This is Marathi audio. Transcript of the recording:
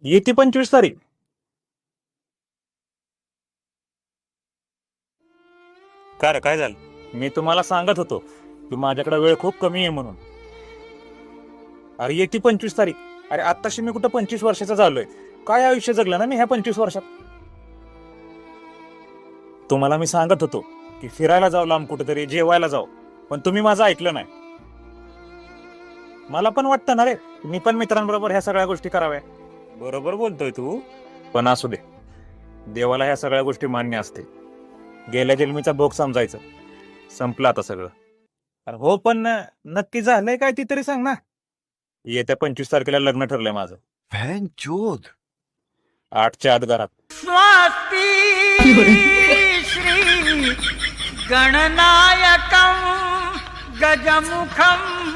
येते 25 तारीख. का रे, काय झालं? मी तुम्हाला सांगत होतो की माझ्याकडे वेळ खूप कमी आहे म्हणून. अरे येते 25 तारीख. अरे आत्ताशी मी कुठं 25 वर्षाचा झालोय. काय आयुष्य जगलं ना मी ह्या 25 वर्षात. तुम्हाला मी सांगत होतो की फिरायला जाऊ, लांब कुठेतरी जेवायला जाऊ, पण तुम्ही माझं ऐकलं नाही. मला पण वाटतं ना रे, मी पण मित्रांबरोबर ह्या सगळ्या गोष्टी कराव्या. बरोबर बोलतोय तू. पण असू दे, देवाला ह्या सगळ्या गोष्टी मान्य असते. गेल्या जन्मीचा भोग समजायचं. संपलं आता सगळं. अरे हो, पण नक्की झालंय काय ती तरी सांग ना. येत्या 25 तारखेला लग्न ठरलंय माझं. चोद 8च्या आत घरात. स्वस्ति श्री गणनायकं गजमुखं